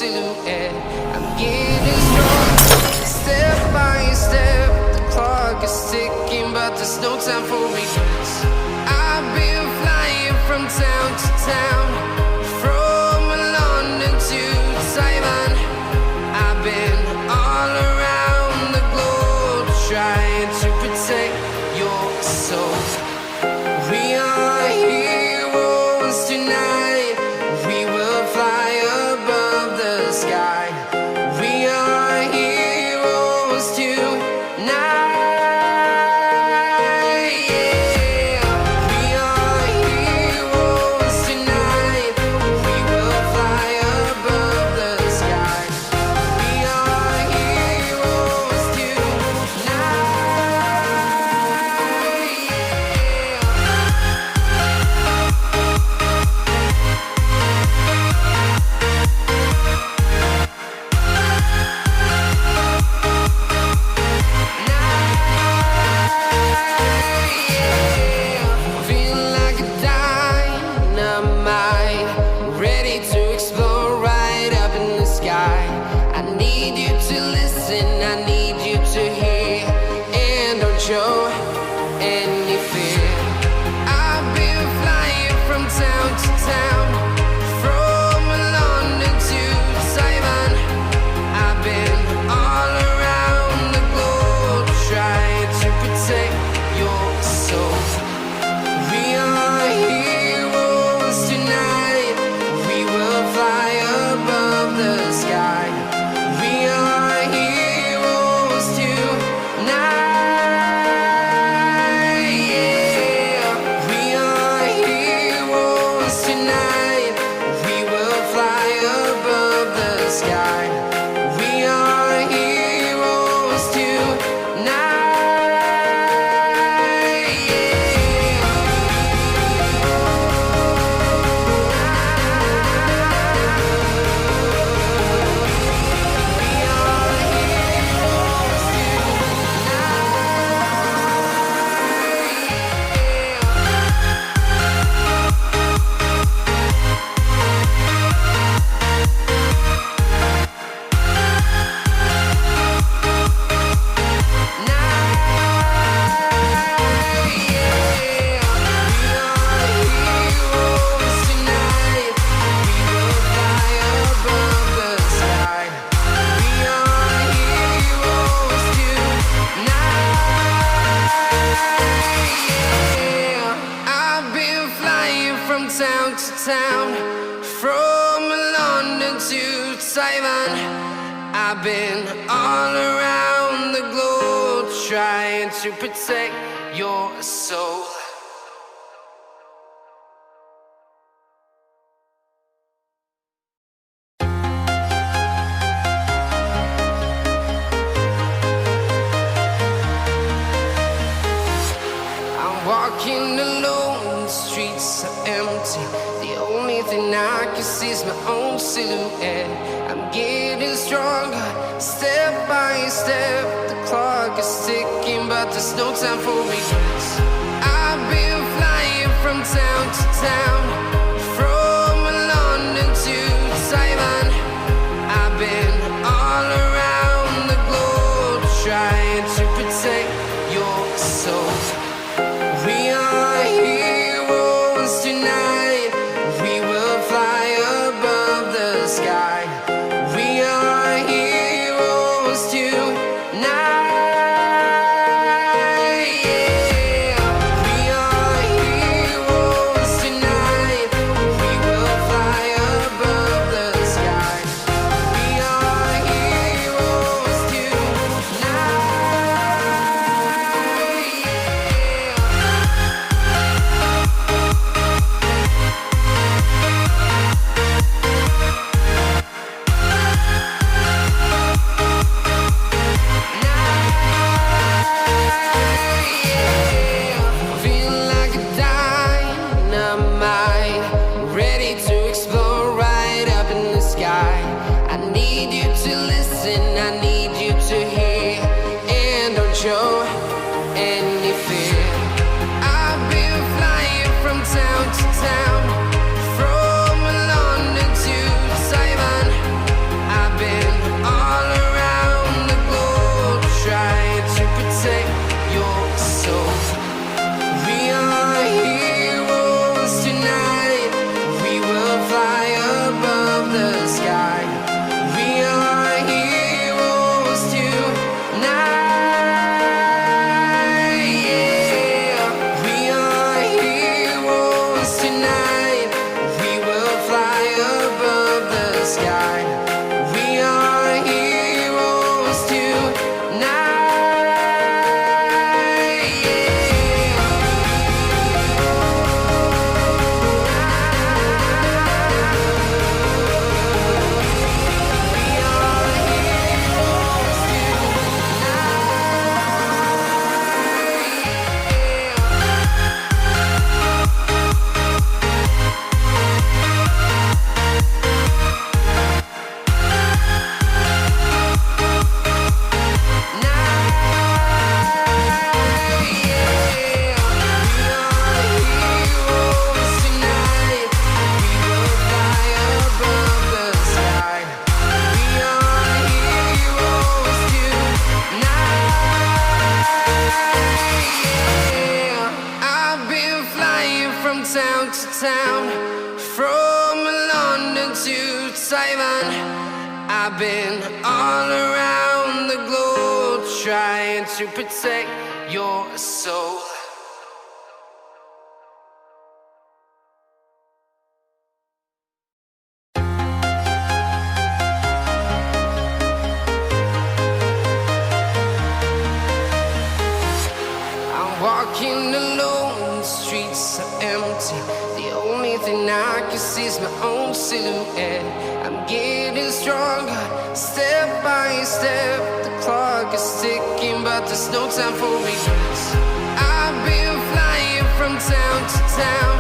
silhouette. I'm getting strong, step by step. The clock is ticking, but there's no time for regrets. I've been flying from town to town, from London to Taiwan. I've been all around the globe trying to protect your soul. We are heroes tonight. We will fly above the sky. We are heroes tonight. Yeah. We are heroes tonight. We will fly above the sky. We are heroes tonight. Feeling like a dynamite, ready to explode right up in the sky. I need you to listen, I need you to hear, and don't show any fear. I've been flying from town to town, from London to Taiwan. I've been all around the globe trying to protect your soul. We are heroes tonight. We will fly above the sky. We are heroes tonight. Yeah. We are heroes tonight. We will fly above the sky. We are heroes tonight. I've been flying from town to town, from London to Taiwan. I've been all around the globe trying to protect your soul. I'm walking alone, the streets are empty. The only thing I can see is my own silhouette. I'm getting stronger, step by step. The clock is ticking, but there's no time for regrets. I've been flying from town to town, from London to Taiwan. I've been all around the globe trying to protect your soul. We are heroes tonight. We will fly above the sky. We are heroes tonight. Yeah. We are heroes tonight. We will fly above the sky. We are heroes tonight. Feeling like a dynamite, ready to explode right up in the sky. I need you to listen, I need you to hear, and don't show any fear. I've been flying from town to town, from London to Taiwan. town to town, from London to Taiwan. I've been all around the globe trying to protect your soul. Walking alone, the streets are empty. The only thing I can see is my own silhouette. I'm getting stronger, step by step. The clock is ticking, but there's no time for regrets. I've been flying from town to town,